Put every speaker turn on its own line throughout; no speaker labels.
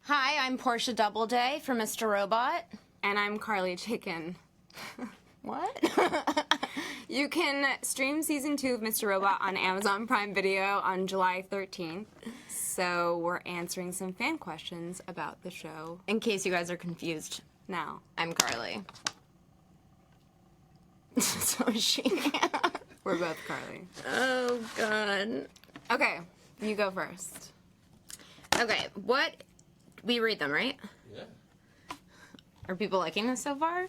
Hi, I'm Portia Doubleday from Mr. Robot.
And I'm Carly Chaikin.
What?
You can stream Season 2 of Mr. Robot on Amazon Prime Video on July 13th. So we're answering some fan questions about the show
In case you guys are confused,
now.
I'm Carly. So is she.
We're both Carly.
Oh, God.
Okay, you go first.
Okay, what... We read them, right?
Yeah.
Are people liking this so far?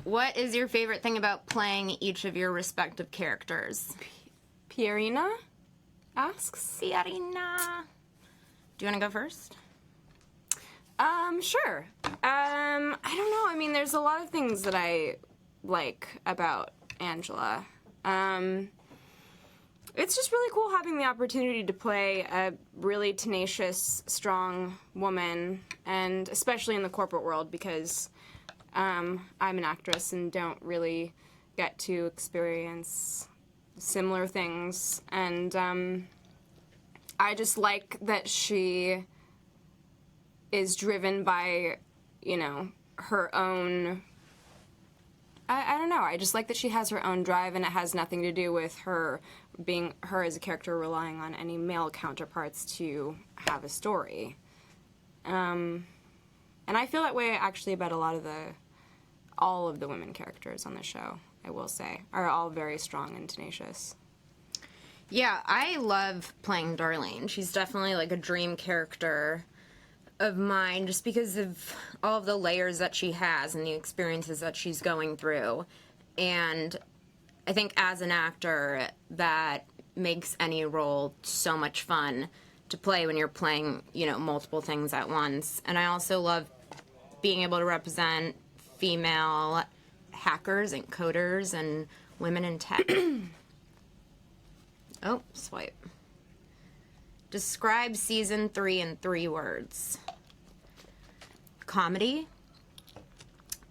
What is your favorite thing about playing each of your respective characters?
Pierina asks.
Pierina. Do you want to go first?
Sure. I don't know. I mean, there's a lot of things that I like about Angela. It's just really cool having the opportunity to play a really tenacious, strong woman, and especially in the corporate world because I'm an actress and don't really get to experience similar things. And I just like that she is driven by, you know, her own... I don't know. I just like that she has her own drive, and it has nothing to do with her being her as a character relying on any male counterparts to have a story. And I feel that way actually about all of the women characters on the show, I will say, are all very strong and tenacious.
Yeah, I love playing Darlene. She's definitely like a dream character of mine just because of all of the layers that she has and the experiences that she's going through. And I think as an actor, that makes any role so much fun to play when you're playing, you know, multiple things at once. And I also love being able to represent female hackers and coders and women in tech. Oh, swipe. Describe season 3 in 3 words. Comedy.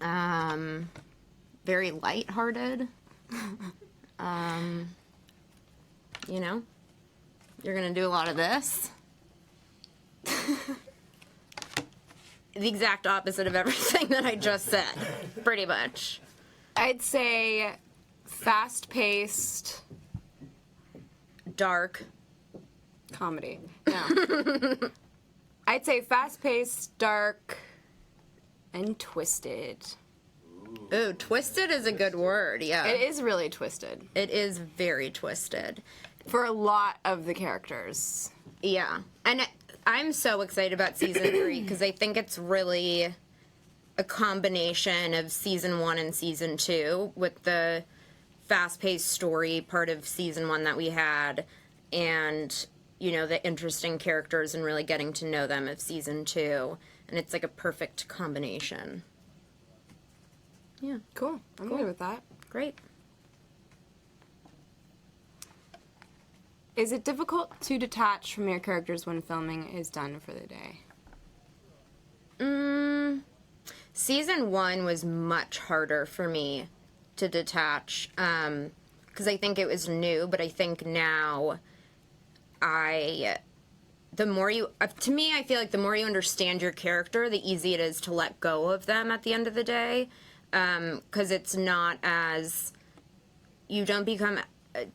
Very lighthearted. You know, you're gonna do a lot of this. The exact opposite of everything that I just said, pretty much.
I'd say fast-paced
Dark.
comedy. No. I'd say fast-paced, dark, and twisted.
Ooh, twisted is a good word, yeah.
It is really twisted.
It is very twisted.
For a lot of the characters.
Yeah. And I'm so excited about season 3 because I think it's really a combination of season 1 and season 2 with the fast-paced story part of season 1 that we had and, you know, the interesting characters and really getting to know them of season 2. And it's like a perfect combination. Yeah.
Cool. I'm good with that.
Great.
Is it difficult to detach from your characters when filming is done for the day?
Season 1 was much harder for me to detach because I think it was new, but I think now the more you, to me, I feel like the more you understand your character, the easier it is to let go of them at the end of the day. Because it's not as, you don't become,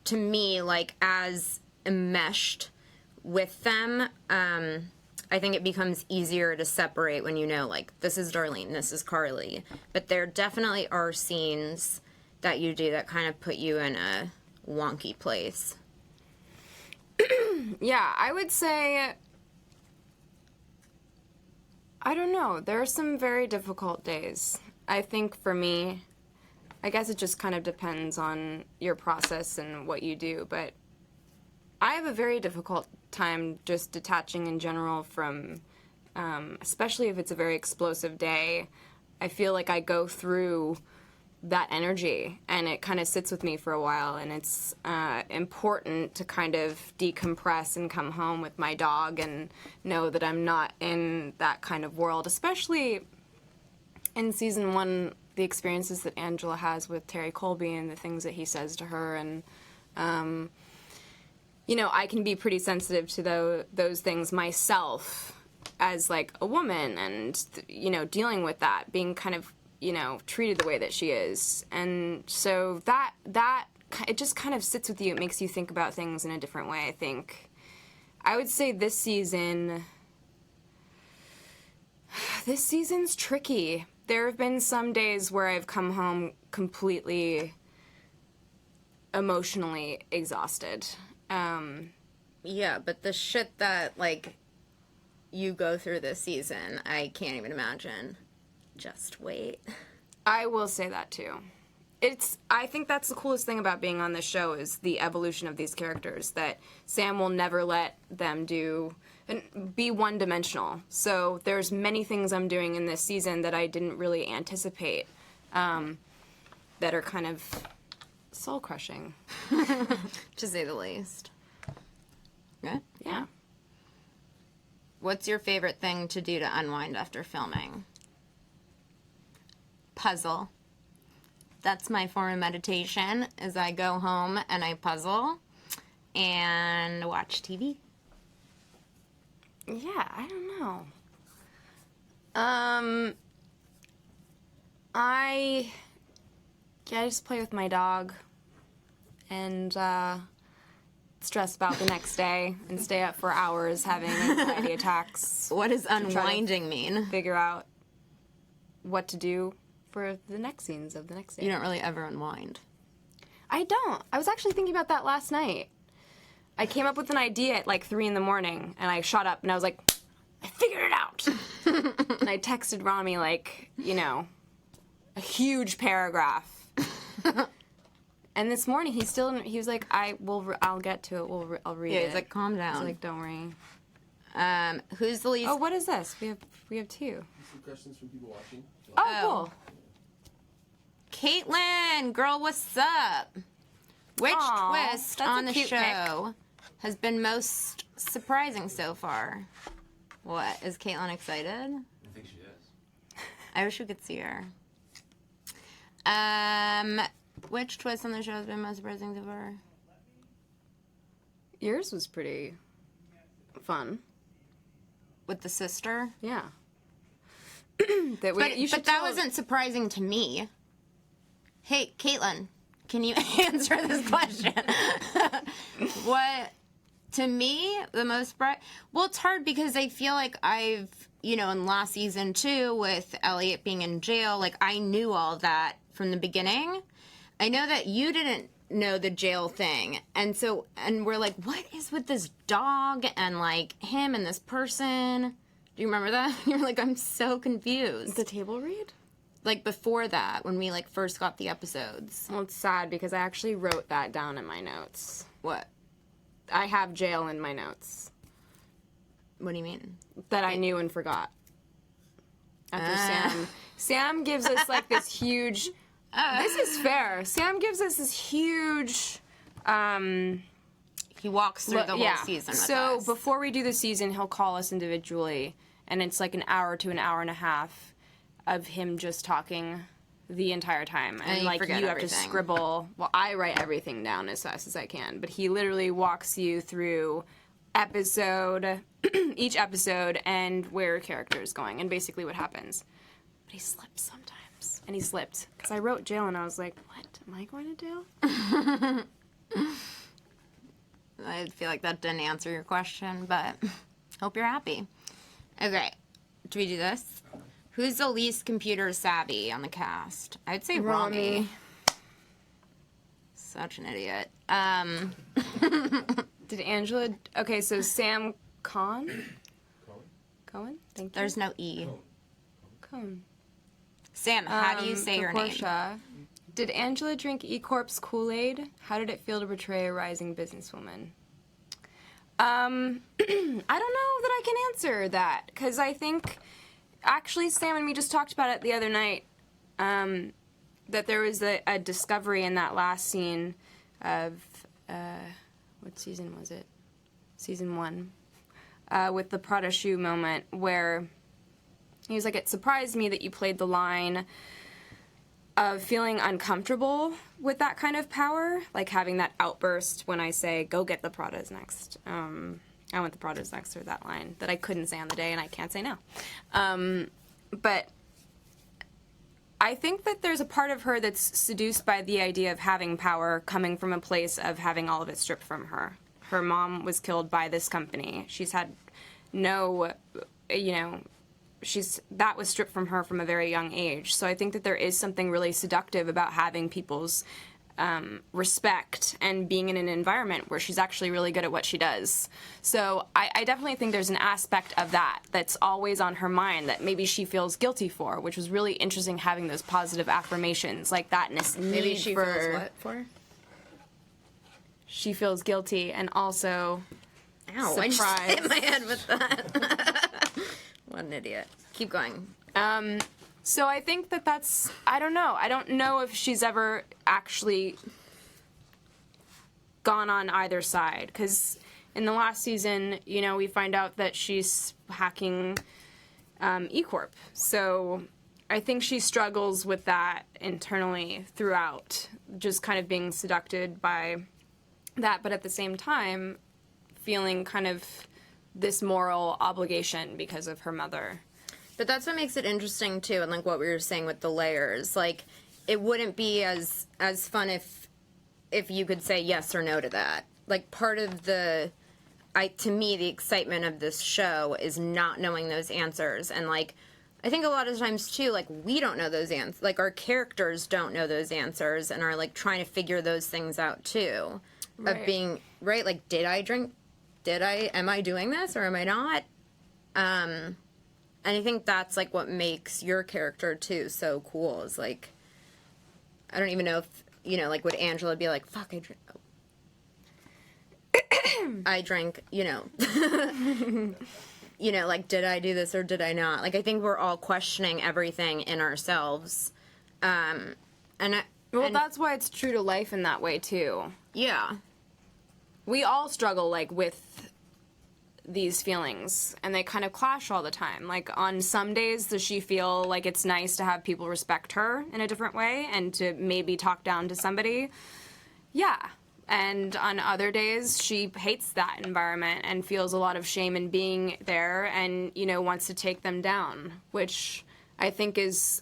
to me, like, as enmeshed with them. I think it becomes easier to separate when you know, like, this is Darlene, this is Carly. But there definitely are scenes that you do that kind of put you in a wonky place.
Yeah, I would say, I don't know, there are some very difficult days. I think for me, I guess it just kind of depends on your process and what you do, but I have a very difficult time just detaching in general from, especially if it's a very explosive day. I feel like I go through that energy and it kind of sits with me for a while, and it's important to kind of decompress and come home with my dog and know that I'm not in that kind of world, especially in season 1, the experiences that Angela has with Terry Colby and the things that he says to her, and you know, I can be pretty sensitive to those things myself, as like a woman and, you know, dealing with that, being kind of, you know, treated the way that she is. And so that it just kind of sits with you. It makes you think about things in a different way, I think. I would say this season's tricky. There have been some days where I've come home completely emotionally exhausted.
Yeah, but the shit that, like, you go through this season, I can't even imagine. Just wait.
I will say that, too. I think that's the coolest thing about being on this show is the evolution of these characters, that Sam will never let them be one-dimensional. So there's many things I'm doing in this season that I didn't really anticipate that are kind of soul-crushing.
To say the least. Good?
Yeah.
What's your favorite thing to do to unwind after filming? Puzzle. That's my form of meditation, is I go home and I puzzle and watch TV.
Yeah, I don't know. I just play with my dog and stress about the next day and stay up for hours having anxiety attacks.
What does unwinding mean?
Figure out what to do for the next scenes of the next day.
You don't really ever unwind.
I don't. I was actually thinking about that last night. I came up with an idea at like 3 a.m. and I shot up and I was like, I figured it out. And I texted Rami like, you know, a huge paragraph. And this morning he was like, I'll get to it. I'll read it.
Yeah, he's like, calm down.
I was like, don't worry.
Who's the least?
Oh, what is this? We have 2.
Some questions from people watching.
Oh, cool.
Caitlin, girl, what's up? Which
Aw,
twist
that's
on
a
the
cute
show has been most surprising so far? What, is Caitlin excited?
I think she is.
I wish we could see her. Which twist on the show has been most surprising so far?
Yours was pretty fun.
With the sister?
Yeah.
But that wasn't surprising to me. Hey, Caitlin, can you answer this question? What, to me, the most well, it's hard because I feel like I've, you know, in last season too, with Elliot being in jail, like I knew all that from the beginning. I know that you didn't know the jail thing. And we're like, what is with this dog and like him and this person? Do you remember that? You're like, I'm so confused.
The table read?
Like before that, when we like first got the episodes.
Well, it's sad because I actually wrote that down in my notes.
What?
I have jail in my notes.
What do you mean?
That I knew and forgot. After Sam gives us like this huge, this is fair. Sam gives us this huge,
He walks through the whole season with us.
So before we do the season, he'll call us individually, and it's like an hour to an hour and a half of him just talking the entire time. And like you have to scribble. Well, I write everything down as fast as I can, but he literally walks you through each episode and where a character is going and basically what happens. But he slips sometimes. And he slipped. Because I wrote jail and I was like, what? Am I going to jail?
I feel like that didn't answer your question, but hope you're happy. Okay, do we do this? Who's the least computer savvy on the cast? I'd say Rami. Such an idiot.
Did Angela... Okay, so Sam Cohen? Thank you.
There's no E.
Cohen.
Sam, how do you say your name?
Portia. Did Angela drink E-Corp's Kool-Aid? How did it feel to portray a rising businesswoman? I don't know that I can answer that, because I think... Actually, Sam and me just talked about it the other night, that there was a discovery in that last scene of... what season was it? Season 1. With the Prada shoe moment, where he was like, it surprised me that you played the line of feeling uncomfortable with that kind of power, like having that outburst when I say, go get the Pradas next. I want the Prados next to that line that I couldn't say on the day, and I can't say now. But I think that there's a part of her that's seduced by the idea of having power coming from a place of having all of it stripped from her. Her mom was killed by this company. She's had no, that was stripped from her from a very young age. So I think that there is something really seductive about having people's respect and being in an environment where she's actually really good at what she does. So I definitely think there's an aspect of that that's always on her mind that maybe she feels guilty for, which was really interesting having those positive affirmations like that.
Maybe she feels what for?
She feels guilty and also
Ow,
surprised.
I just hit my head with that. What an idiot. Keep going.
So I think that's, I don't know. I don't know if she's ever actually gone on either side. Because in the last season, we find out that she's hacking E-Corp. So I think she struggles with that internally throughout, just kind of being seduced by that. But at the same time, feeling kind of this moral obligation because of her mother.
But that's what makes it interesting too, and like what we were saying with the layers. Like, it wouldn't be as fun if you could say yes or no to that. Like, part of to me, the excitement of this show is not knowing those answers. And like, I think a lot of times too, like, we don't know those answers. Like, our characters don't know those answers and are like trying to figure those things out too.
Right.
Of being right. Like, did I drink? Am I doing this or am I not? And I think that's, like, what makes your character, too, so cool. Is, like, I don't even know if, like, would Angela be like, fuck, I drank, like, did I do this or did I not? Like, I think we're all questioning everything in ourselves.
That's why it's true to life in that way, too.
Yeah.
We all struggle, like, with these feelings, and they kind of clash all the time. Like, on some days, does she feel like it's nice to have people respect her in a different way and to maybe talk down to somebody? Yeah. And on other days, she hates that environment and feels a lot of shame in being there and, wants to take them down, which I think is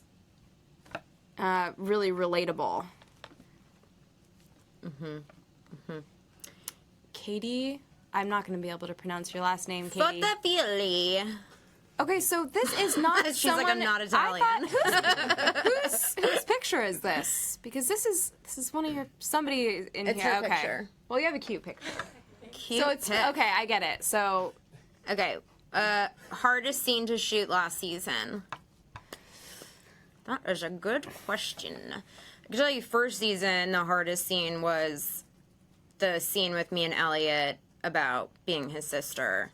really relatable. Katie... I'm not going to be able to pronounce your last name, Katie.
Fotafili.
Okay, so this is not
She's
someone...
like, I'm not Italian.
I thought, whose picture is this? Because this is one of your... Somebody in
It's
here.
her
Okay.
picture.
Well, you have a cute picture.
Cute
So it's...
pic.
Okay, I get it. So...
Okay. Hardest scene to shoot last season? That is a good question. I can tell you, first season, the hardest scene was the scene with me and Elliot about being his sister.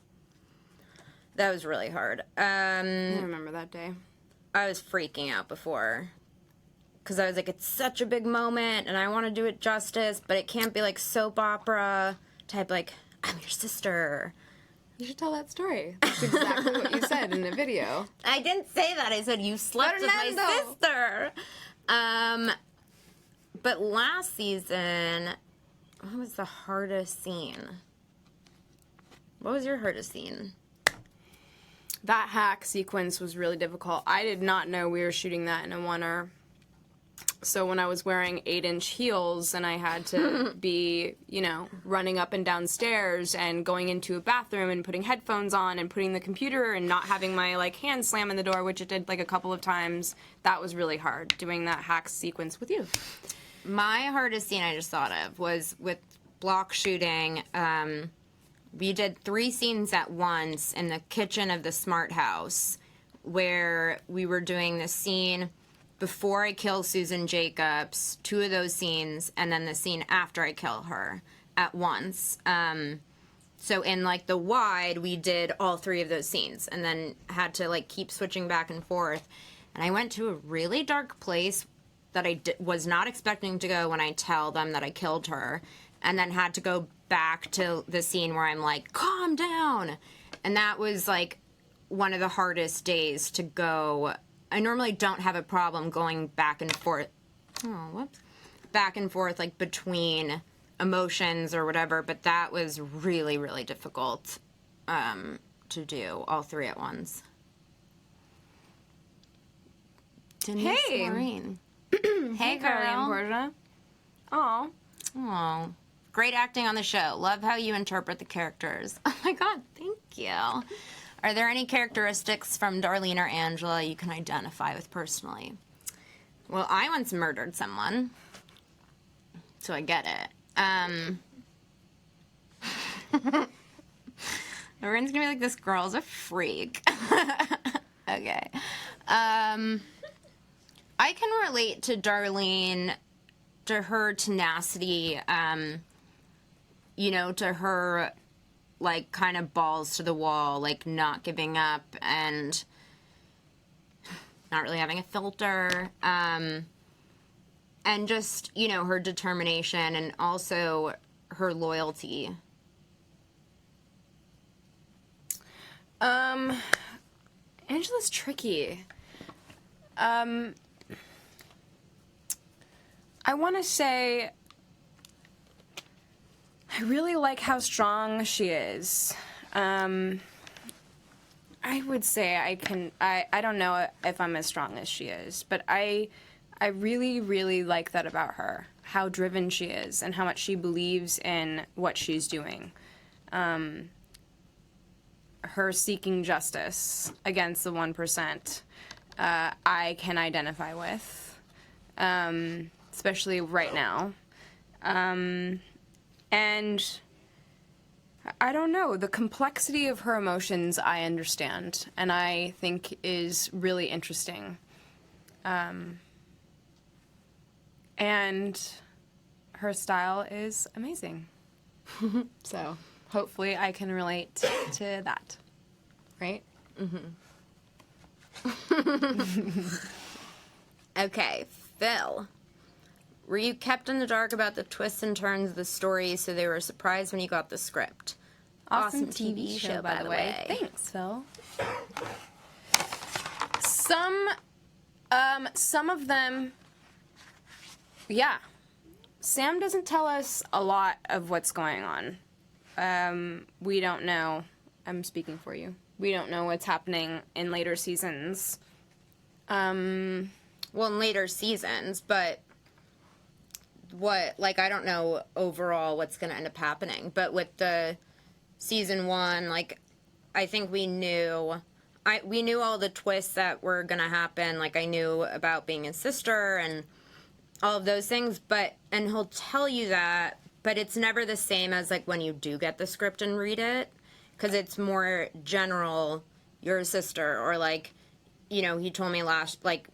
That was really hard.
I remember that day.
I was freaking out before. Because I was like, it's such a big moment, and I want to do it justice, but it can't be like soap opera type, like, I'm your sister.
You should tell that story. That's exactly what you said in the video.
I didn't say that. I said you slept with my sister. But last season, what was the hardest scene? What was your hardest scene?
That hack sequence was really difficult. I did not know we were shooting that in a oneer. So when I was wearing 8-inch heels and I had to be, running up and down stairs and going into a bathroom and putting headphones on and putting the computer and not having my, hand slam in the door, which it did, a couple of times, that was really hard, doing that hack sequence with you.
My hardest scene I just thought of was with block shooting. We did 3 scenes at once in the kitchen of the Smart House where we were doing the scene before I kill Susan Jacobs, 2 of those scenes, and then the scene after I kill her at once. So in, the wide, we did all 3 of those scenes and then had to, keep switching back and forth. And I went to a really dark place that I was not expecting to go when I tell them that I killed her, and then had to go back to the scene where I'm like, calm down. And that was, one of the hardest days to go. I normally don't have a problem going back and forth. Back and forth, between emotions or whatever, but that was really, really difficult. to do all three at once. Denise
Hey.
Maureen. Hey,
Carly and
girl.
Portia. Aw.
Oh, great acting on the show. Love how you interpret the characters. Oh my God, thank you. Are there any characteristics from Darlene or Angela you can identify with personally? Well, I once murdered someone, so I get it. Everyone's gonna be like, this girl's a freak. Okay. I can relate to Darlene, to her tenacity, to her, like, kind of balls to the wall, like, not giving up and not really having a filter, and just, her determination and also her loyalty.
Angela's tricky. I want to say I really like how strong she is. I would say I don't know if I'm as strong as she is, but I really, really like that about her, how driven she is and how much she believes in what she's doing. Her seeking justice against the 1%, I can identify with, especially right now. And I don't know, the complexity of her emotions I understand, and I think is really interesting. And her style is amazing. So hopefully I can relate to that. Right?
Okay, Phil. Were you kept in the dark about the twists and turns of the story so they were surprised when you got the script? Awesome TV show, by the way.
Thanks, Phil. Some of them, yeah. Sam doesn't tell us a lot of what's going on. We don't know. I'm speaking for you. We don't know what's happening in later seasons.
Well, in later seasons, but I don't know overall what's going to end up happening. But with the season 1, I think we knew all the twists that were going to happen. I knew about being his sister and all of those things, and he'll tell you that, but it's never the same as, when you do get the script and read it, because it's more general, you're a sister, or, he told me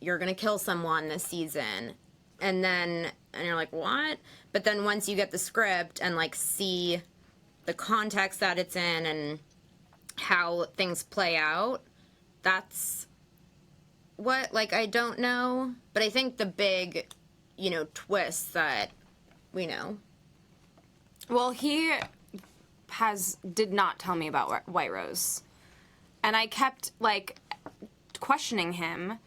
you're gonna kill someone this season, and you're like, what? But then once you get the script and, see the context that it's in and how things play out, that's what, I don't know, but I think the big twists that we know.
Well, he did not tell me about White Rose. And I kept, questioning him.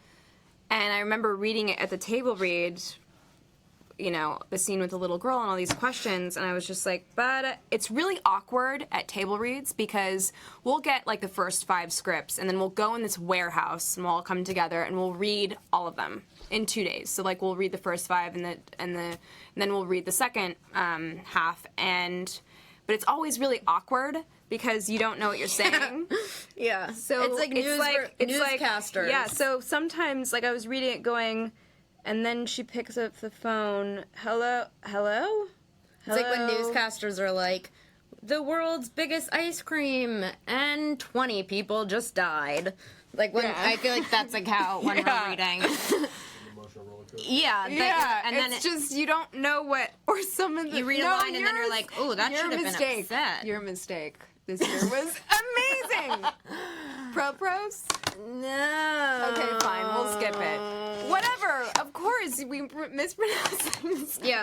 And I remember reading it at the table read, the scene with the little girl and all these questions. And I was just like, but it's really awkward at table reads because we'll get, the first 5 scripts. And then we'll go in this warehouse and we'll all come together and we'll read all of them in 2 days. So, we'll read the first 5 and then we'll read the second half. But it's always really awkward because you don't know what you're saying.
Yeah.
So
it's newscasters.
Yeah, so sometimes, I was reading it going, and then she picks up the phone, hello?
It's like when newscasters are like, the world's biggest ice cream, and 20 people just died. I feel like that's, how, when we're reading.
Emotional roller coaster.
Yeah.
And then it's just, you don't know what, or some of the...
You read a line and then you're like, oh, that should have been upset.
Your mistake. This year was amazing! Pros?
No.
Okay, fine, we'll skip it. Whatever, of course, we mispronounce things.
Yeah,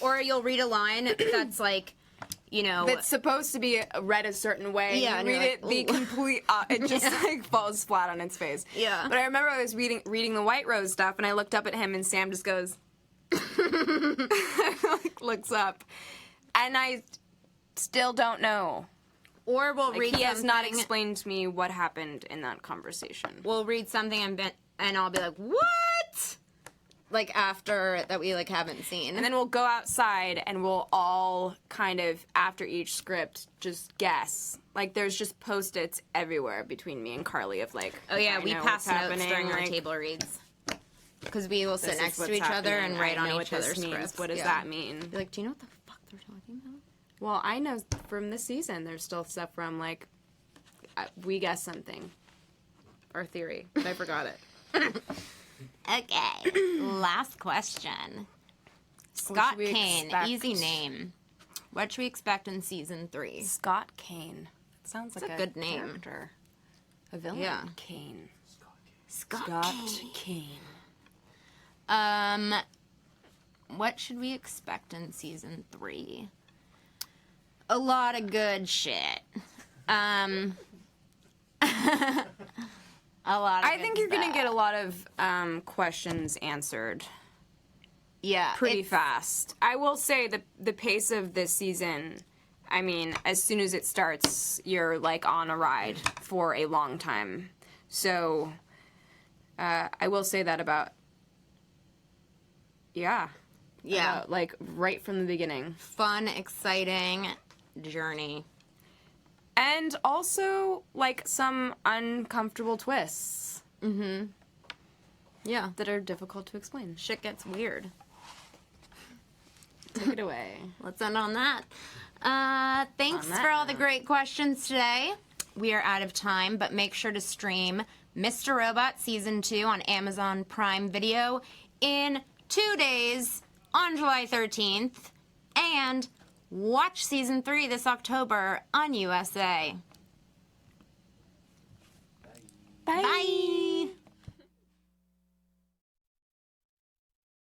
or you'll read a line that's
that's supposed to be read a certain way.
Yeah,
and
and
you read
you're
it the complete. It just falls flat on its face.
Yeah.
But I remember I was reading the White Rose stuff, and I looked up at him, and Sam just goes, looks up, and I still don't know
Or we'll
Like,
read
he has not
something-
explained to me what happened in that conversation.
We'll read something and I'll be like, what? Like, after that we, like, haven't seen.
And then we'll go outside and we'll all kind of, after each script, just guess. Like, there's just Post-its everywhere between me and Carly of, like,
Oh, yeah,
I
we
know
pass
what's
notes
happening,
during our
like,
table reads. Because we will sit
this is
next to
what's
each other
happening,
and write
I
on
know
each
what this
other's
means.
scripts.
What does
Yeah.
that mean?
Be like, do you know what the fuck they're talking about?
Well, I know from this season, there's still stuff where I'm like, we guessed something. Our theory, but I forgot it.
Okay, last question. Scott
should we
Kane,
expect?
easy name. What should we expect in season 3?
Scott Kane. Sounds like
a good name.
character. A villain.
Yeah.
Kane.
Scott
Kane.
What should we expect in season 3? A lot of good shit. A lot of
I think
good
you're going to
stuff.
get a lot of questions answered
Yeah,
pretty
it's-
fast. I will say the pace of this season, I mean, as soon as it starts, you're like on a ride for a long time. So I will say that about,
Yeah.
about, like right from the beginning.
Fun, exciting journey.
And also like some uncomfortable twists
Yeah.
that are difficult to explain.
Shit gets weird.
Take it away.
Let's end on that. Thanks
On that
for all the
note.
great questions today. We are out of time, but make sure to stream Mr. Robot Season 2 on Amazon Prime Video in 2 days on July 13th. And watch Season 3 this October on USA.